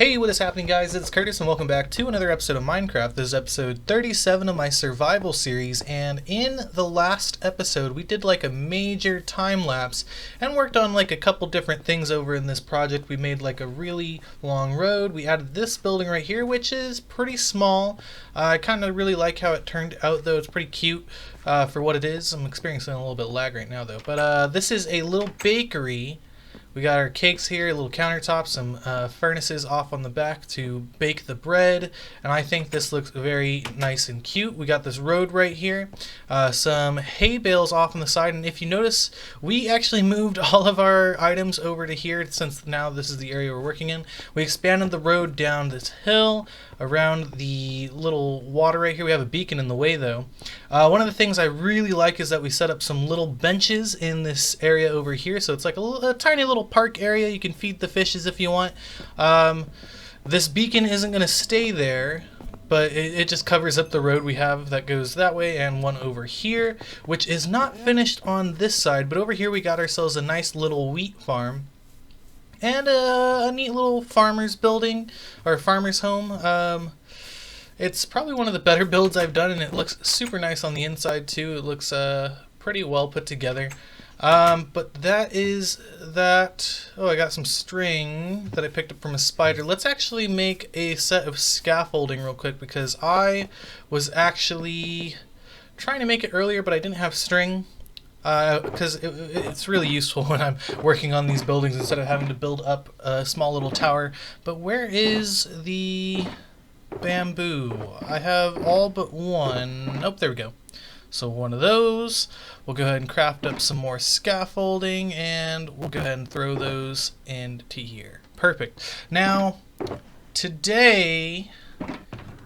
Hey, what is happening, guys? It's Curtis, and welcome back to another episode of Minecraft. This is episode 37 of my survival series, and in the last episode, we did like a major time lapse and worked on like a couple different things over in this project. We made like a really long road. We added this building right here, which is pretty small. I kind of really like how it turned out, though. It's pretty cute for what it is. I'm experiencing a little bit of lag right now, though. But this is a little bakery. We got our cakes here, a little countertop, some furnaces off on the back to bake the bread, and I think this looks very nice and cute. We got this road right here, some hay bales off on the side, and if you notice, we actually moved all of our items over to here since now this is the area we're working in. We expanded the road down this hill around the little water right here. We have a beacon in the way, though. One of the things I really like is that we set up some little benches in this area over here, so it's like a tiny little park area. You can feed the fishes if you want. This beacon isn't going to stay there, but it just covers up the road we have that goes that way and one over here, which is not finished on this side, but over here we got ourselves a nice little wheat farm and a neat little farmer's building or farmer's home. It's probably one of the better builds I've done, and it looks super nice on the inside too. It looks pretty well put together. But that is that. Oh, I got some string that I picked up from a spider. Let's actually make a set of scaffolding real quick, because I was actually trying to make it earlier, but I didn't have string. Because it's really useful when I'm working on these buildings instead of having to build up a small little tower. But where is the bamboo? I have all but one. Oh, there we go. So one of those. We'll go ahead and craft up some more scaffolding, and we'll go ahead and throw those into here. Perfect. Now, today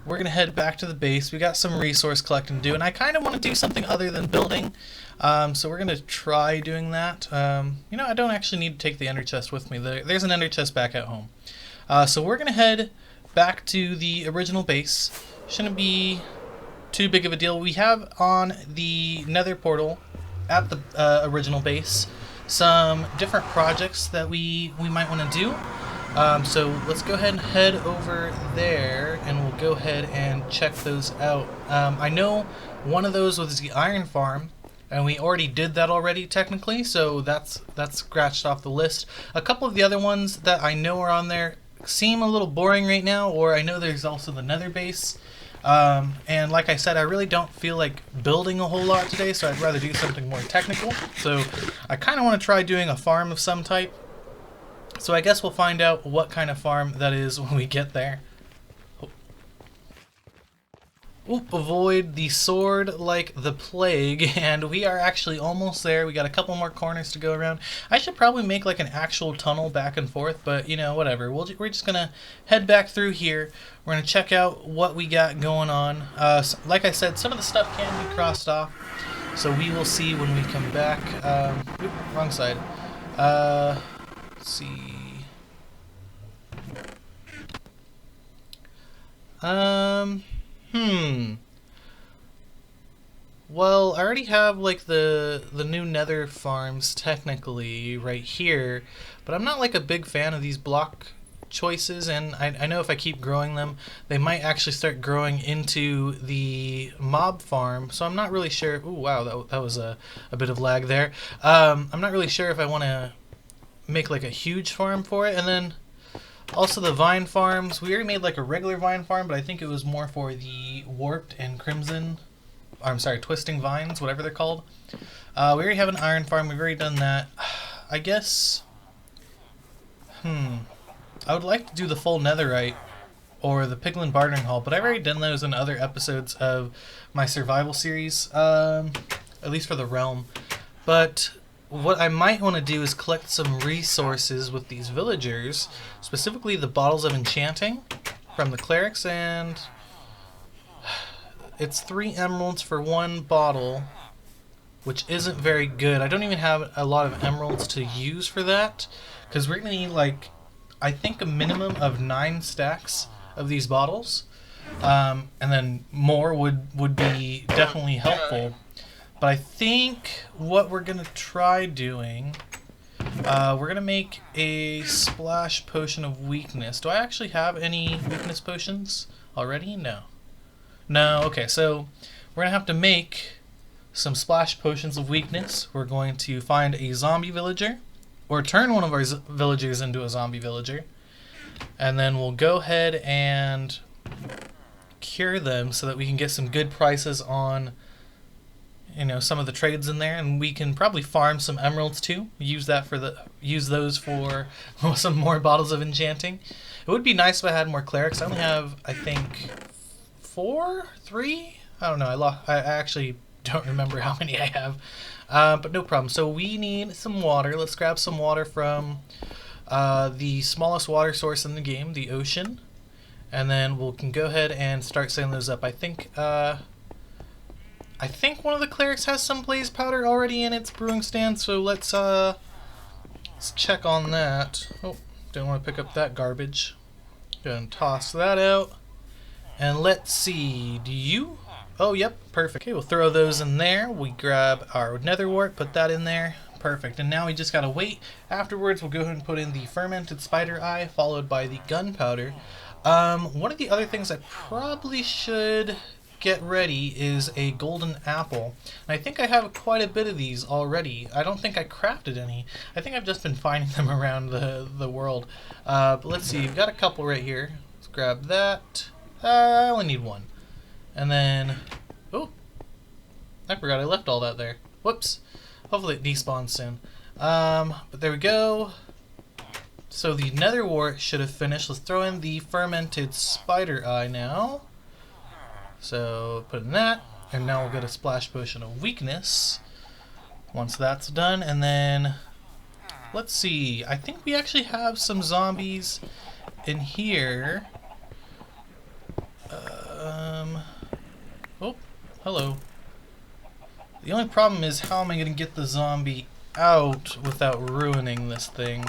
we're going to head back to the base. We got some resource collecting to do, and I kind of want to do something other than building. So we're going to try doing that. You know, I don't actually need to take the ender chest with me. There's an ender chest back at home. So we're going to head back to the original base. Shouldn't be too big of a deal. We have on the nether portal at the original base some different projects that we might want to do. So let's go ahead and head over there, and we'll go ahead and check those out. I know one of those was the iron farm, and we already did that already technically, so that's scratched off the list. A couple of the other ones that I know are on there seem a little boring right now, or I know there's also the nether base. And like I said, I really don't feel like building a whole lot today, so I'd rather do something more technical. So I kind of want to try doing a farm of some type. So I guess we'll find out what kind of farm that is when we get there. Oop, avoid the sword like the plague, and we are actually almost there. We got a couple more corners to go around. I should probably make like an actual tunnel back and forth, but you know, whatever. We're just gonna head back through here. We're gonna check out what we got going on. Like I said, some of the stuff can be crossed off, so we will see when we come back. Oop, wrong side. Let's see. Well, I already have like the new nether farms technically right here, but I'm not like a big fan of these block choices, and I know if I keep growing them, they might actually start growing into the mob farm, so I'm not really sure. Ooh, wow, that was a bit of lag there. I'm not really sure if I want to make like a huge farm for it. And then also the vine farms, we already made like a regular vine farm, but I think it was more for the warped and crimson, I'm sorry, twisting vines, whatever they're called. We already have an iron farm, we've already done that. I guess, I would like to do the full netherite or the piglin bartering hall, but I've already done those in other episodes of my survival series, at least for the realm. But what I might want to do is collect some resources with these villagers, specifically the bottles of enchanting from the clerics, and it's 3 emeralds for 1 bottle, which isn't very good. I don't even have a lot of emeralds to use for that, because we're going to need like, I think a minimum of 9 stacks of these bottles, and then more would be definitely helpful. But I think what we're going to try doing We're gonna make a splash potion of weakness. Do I actually have any weakness potions already? No. No, okay, so we're gonna have to make some splash potions of weakness. We're going to find a zombie villager, or turn one of our villagers into a zombie villager, and then we'll go ahead and cure them so that we can get some good prices on, you know, some of the trades in there, and we can probably farm some emeralds too. Use those for some more bottles of enchanting. It would be nice if I had more clerics. I only have, I think, 3. I don't know. I actually don't remember how many I have, but no problem. So we need some water. Let's grab some water from the smallest water source in the game, the ocean, and then we can go ahead and start setting those up. I think one of the clerics has some blaze powder already in its brewing stand, so let's check on that. Oh, don't want to pick up that garbage. Go ahead and toss that out. And let's see, do you? Oh, yep, perfect. Okay, we'll throw those in there. We grab our nether wart, put that in there. Perfect. And now we just gotta wait. Afterwards, we'll go ahead and put in the fermented spider eye, followed by the gunpowder. One of the other things I probably should get ready is a golden apple. And I think I have quite a bit of these already. I don't think I crafted any. I think I've just been finding them around the world. But let's see, we've got a couple right here. Let's grab that. I only need one. And then, oh, I forgot I left all that there. Whoops. Hopefully it despawns soon. But there we go. So the nether wart should have finished. Let's throw in the fermented spider eye now. So put in that, and now we'll get a splash potion of weakness once that's done. And then let's see, I think we actually have some zombies in here. Oh, hello. The only problem is, how am I going to get the zombie out without ruining this thing?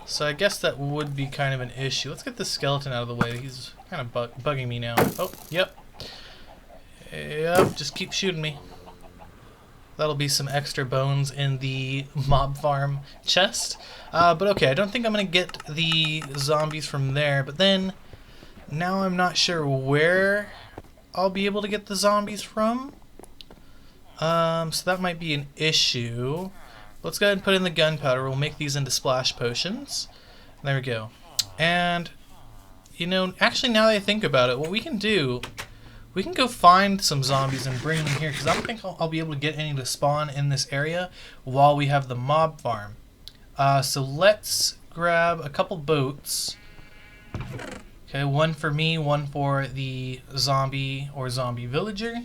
So I guess that would be kind of an issue. Let's get the skeleton out of the way. He's kind of bugging me now. Oh, yep. Yep, just keep shooting me. That'll be some extra bones in the mob farm chest. But okay, I don't think I'm going to get the zombies from there. But then, now I'm not sure where I'll be able to get the zombies from. So that might be an issue. Let's go ahead and put in the gunpowder. We'll make these into splash potions. There we go. And, you know, actually now that I think about it, what we can do, we can go find some zombies and bring them here, because I don't think I'll be able to get any to spawn in this area while we have the mob farm. So let's grab a couple boats. Okay, one for me, one for the zombie or zombie villager.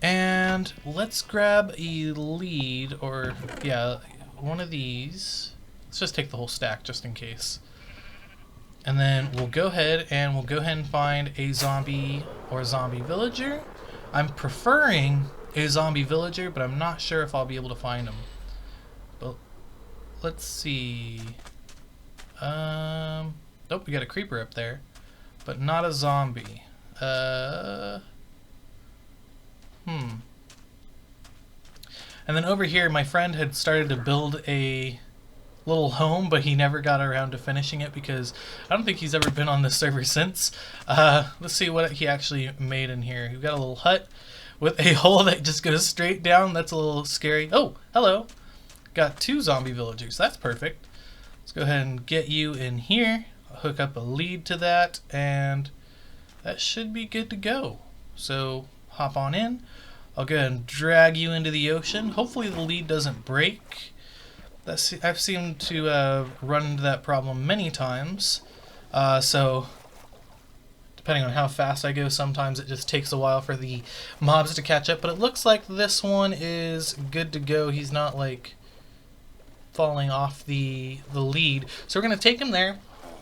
And let's grab a lead, or yeah, one of these. Let's just take the whole stack just in case. And then we'll go ahead and find a zombie or zombie villager. I'm preferring a zombie villager, but I'm not sure if I'll be able to find them. But let's see. Oh, we got a creeper up there, but not a zombie. And then over here, my friend had started to build a little home, but he never got around to finishing it because I don't think he's ever been on this server since. Let's see what he actually made in here. We've got a little hut with a hole that just goes straight down. That's a little scary. Oh, hello. Got 2 zombie villagers. That's perfect. Let's go ahead and get you in here. I'll hook up a lead to that, and that should be good to go. So hop on in. I'll go ahead and drag you into the ocean. Hopefully the lead doesn't break. I've seemed to run into that problem many times. So depending on how fast I go, sometimes it just takes a while for the mobs to catch up. But it looks like this one is good to go. He's not like falling off the lead. So we're going to take him there,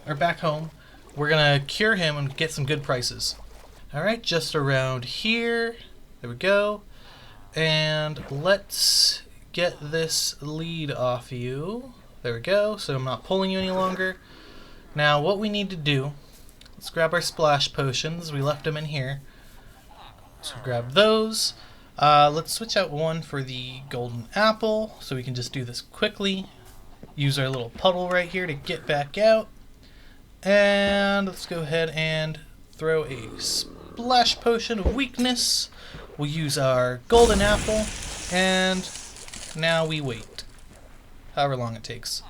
or back home. We're going to cure him and get some good prices. Alright, just around here. There we go. And let's get this lead off you. There we go. So I'm not pulling you any longer. Now what we need to do, let's grab our splash potions. We left them in here. So grab those. Let's switch out one for the golden apple so we can just do this quickly. Use our little puddle right here to get back out. And let's go ahead and throw a splash potion of weakness. We'll use our golden apple, and now we wait. However long it takes.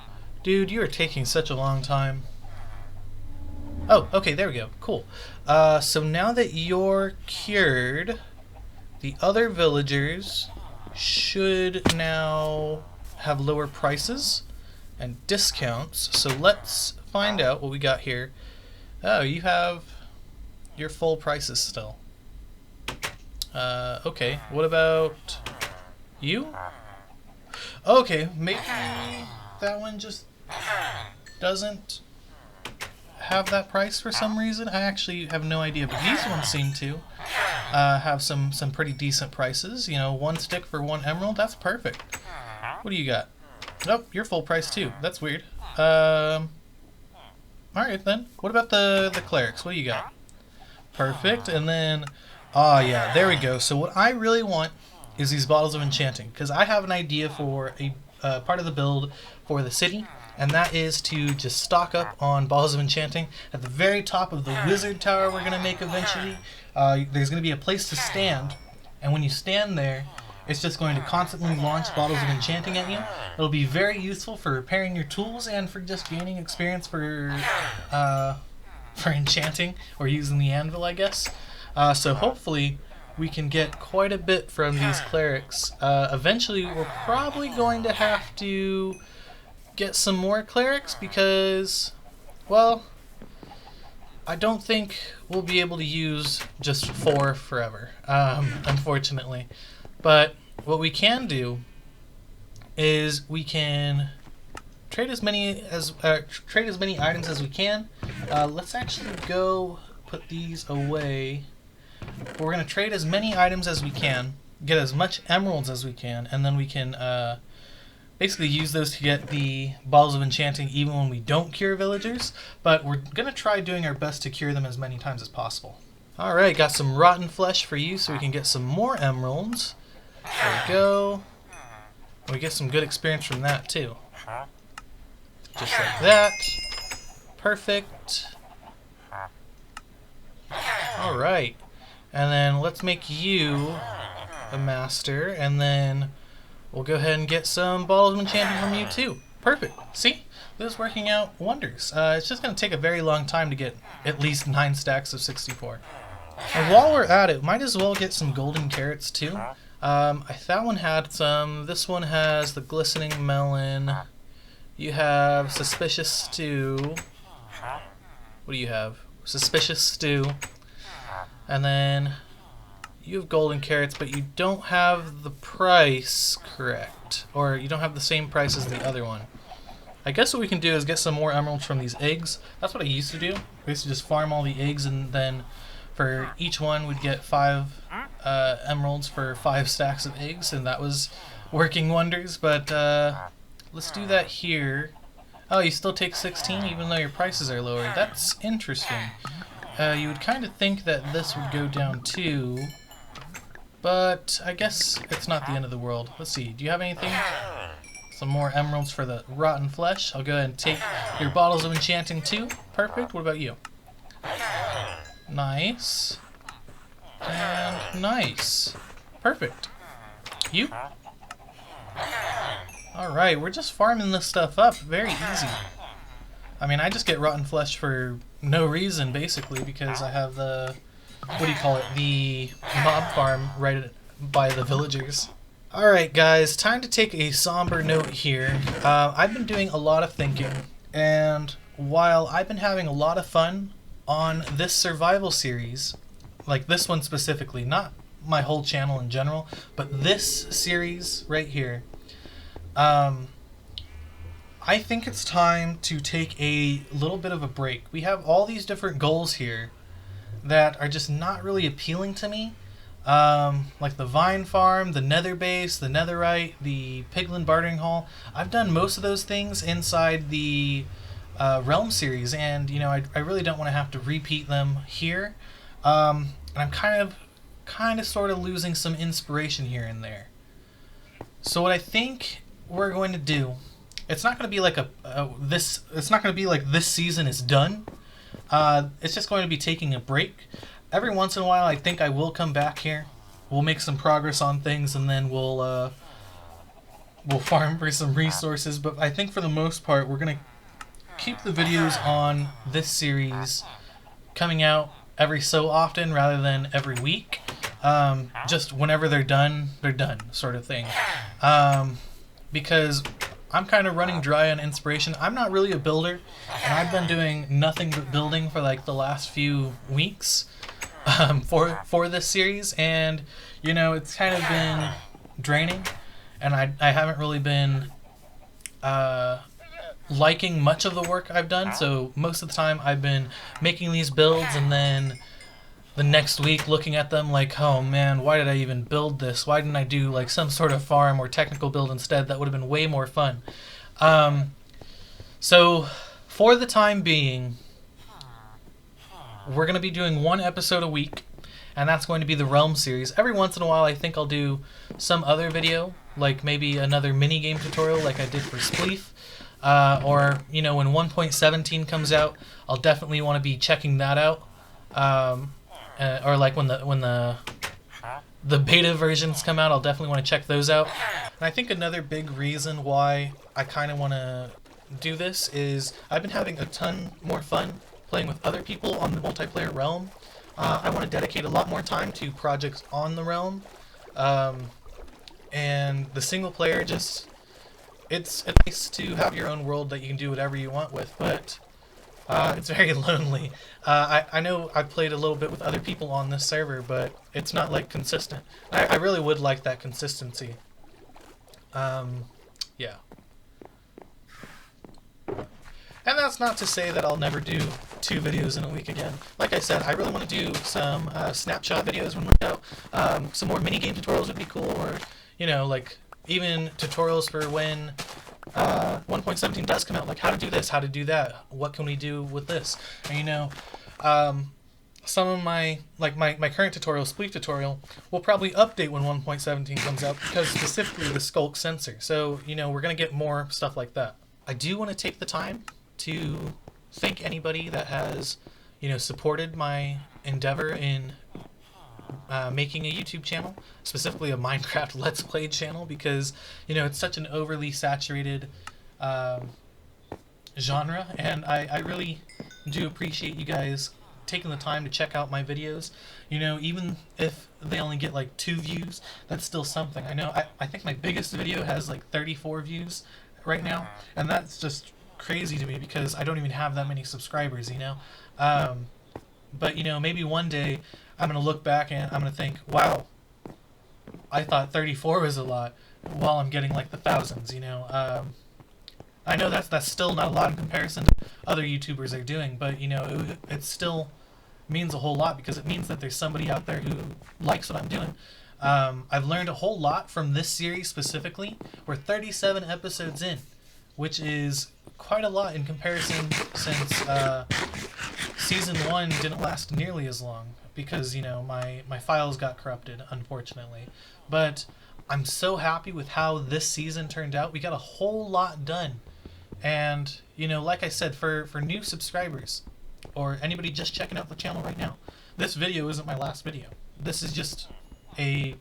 Dude, you are taking such a long time. Oh, okay, there we go. Cool. So now that you're cured, the other villagers should now have lower prices and discounts. So let's find out what we got here. Oh, you have your full prices still. Okay, what about you? Okay, maybe that one just doesn't have that price for some reason. I actually have no idea, but these ones seem to have some pretty decent prices. You know, 1 stick for 1 emerald, that's perfect. What do you got? Oh, you're full price too. That's weird. Alright then. What about the clerics? What do you got? Perfect. And then, oh yeah, there we go. So what I really want is these bottles of enchanting, because I have an idea for a part of the build for the city, and that is to just stock up on bottles of enchanting. At the very top of the wizard tower we're going to make eventually, there's going to be a place to stand, and when you stand there, it's just going to constantly launch bottles of enchanting at you. It'll be very useful for repairing your tools and for just gaining experience for enchanting or using the anvil, I guess. So hopefully we can get quite a bit from these clerics. Eventually we're probably going to have to get some more clerics because, well, I don't think we'll be able to use just 4 forever, unfortunately. But what we can do is we can trade as many items as we can. Let's actually go put these away. We're going to trade as many items as we can, get as much emeralds as we can, and then we can basically use those to get the bottles of enchanting even when we don't cure villagers. But we're going to try doing our best to cure them as many times as possible. Alright, got some rotten flesh for you so we can get some more emeralds. There we go. We get some good experience from that too. Just like that. Perfect. Alright. And then let's make you a master, and then we'll go ahead and get some bottles of enchanting from you too. Perfect. See? This is working out wonders. It's just going to take a very long time to get at least 9 stacks of 64. And while we're at it, might as well get some golden carrots too. That one had some. This one has the glistening melon. You have suspicious stew. What do you have? Suspicious stew. And then you have golden carrots, but you don't have the price correct. Or you don't have the same price as the other one. I guess what we can do is get some more emeralds from these eggs. That's what I used to do. I used to just farm all the eggs, and then for each one we'd get 5 emeralds for 5 stacks of eggs, and that was working wonders. But let's do that here. Oh, you still take 16 even though your prices are lower. That's interesting. You would kind of think that this would go down too, but I guess it's not the end of the world. Let's see, do you have anything? Some more emeralds for the rotten flesh. I'll go ahead and take your bottles of enchanting too. Perfect. What about you? Nice. And nice. Perfect. You? Alright, we're just farming this stuff up. Very easy. I mean, I just get rotten flesh for no reason, basically, because I have the, what do you call it, the mob farm right by the villagers. Alright guys, time to take a somber note here. I've been doing a lot of thinking, and while I've been having a lot of fun on this survival series, like this one specifically, not my whole channel in general, but this series right here, I think it's time to take a little bit of a break. We have all these different goals here that are just not really appealing to me. Like the Vine Farm, the Nether Base, the Netherite, the Piglin Bartering Hall. I've done most of those things inside the Realm series, and you know, I really don't want to have to repeat them here. And I'm kind of kind of sort of losing some inspiration here and there. So what I think we're going to do, it's not going to be like it's not going to be like this season is done. It's just going to be taking a break. Every once in a while, I think I will come back here. We'll make some progress on things, and then we'll farm for some resources. But I think for the most part, we're going to keep the videos on this series coming out every so often rather than every week. Just whenever they're done sort of thing. Because I'm kind of running dry on inspiration. I'm not really a builder, and I've been doing nothing but building for like the last few weeks for this series, and you know, it's kind of been draining, and I haven't really been liking much of the work I've done. So most of the time I've been making these builds, and then the next week looking at them like, oh man, why did I even build this? Why didn't I do like some sort of farm or technical build instead? That would have been way more fun. So for the time being, we're going to be doing one episode a week, and that's going to be the Realm series. Every once in a while I think I'll do some other video, like maybe another mini game tutorial like I did for Spleef. Or, you know, when 1.17 comes out, I'll definitely want to be checking that out. Or like when the beta versions come out, I'll definitely want to check those out. And I think another big reason why I kind of want to do this is I've been having a ton more fun playing with other people on the multiplayer Realm. I want to dedicate a lot more time to projects on the Realm. And the single player just, it's nice to have your own world that you can do whatever you want with, but it's very lonely. I know I played a little bit with other people on this server, but it's not like consistent. I really would like that consistency. Yeah. And that's not to say that I'll never do 2 videos in a week again. Like I said, I really want to do some snapshot videos when we go. Some more mini game tutorials would be cool, or, you know, like even tutorials for when 1.17 does come out, like how to do this, how to do that, what can we do with this. And you know, some of my current tutorial, Spleef tutorial, will probably update when 1.17 comes out, because specifically the Skulk sensor. So, you know, we're going to get more stuff like that. I do want to take the time to thank anybody that has, you know, supported my endeavor in making a YouTube channel, specifically a Minecraft Let's Play channel, because, you know, it's such an overly saturated genre, and I really do appreciate you guys taking the time to check out my videos. You know, even if they only get like 2 views, that's still something. I know I think my biggest video has like 34 views right now, and that's just crazy to me because I don't even have that many subscribers, you know. But you know, maybe one day I'm gonna look back and I'm gonna think, wow, I thought 34 was a lot, while I'm getting like the thousands, you know. I know that's still not a lot in comparison to other YouTubers are doing, but you know, it still means a whole lot, because it means that there's somebody out there who likes what I'm doing. I've learned a whole lot from this series specifically. We're 37 episodes in, which is quite a lot in comparison, since Season 1 didn't last nearly as long, because, you know, my files got corrupted, unfortunately. But I'm so happy with how this season turned out. We got a whole lot done. And, you know, like I said, for new subscribers, or anybody just checking out the channel right now, this video isn't my last video. This is just a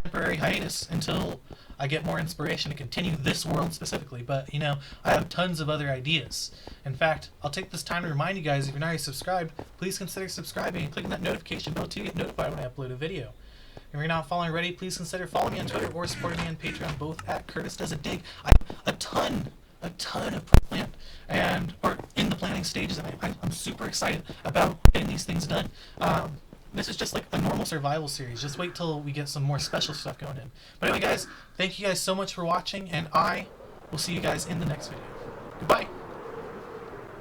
temporary hiatus until I get more inspiration to continue this world specifically. But, you know, I have tons of other ideas. In fact, I'll take this time to remind you guys, if you're not already subscribed, please consider subscribing and clicking that notification bell to get notified when I upload a video. If you're not following already, please consider following me on Twitter or supporting me on Patreon, both at Curtis Does a Dig. I have a ton of planned, or in the planning stages, and I'm super excited about getting these things done. This is just like a normal survival series. Just wait till we get some more special stuff going in. But anyway, guys, thank you guys so much for watching, and I will see you guys in the next video. Goodbye.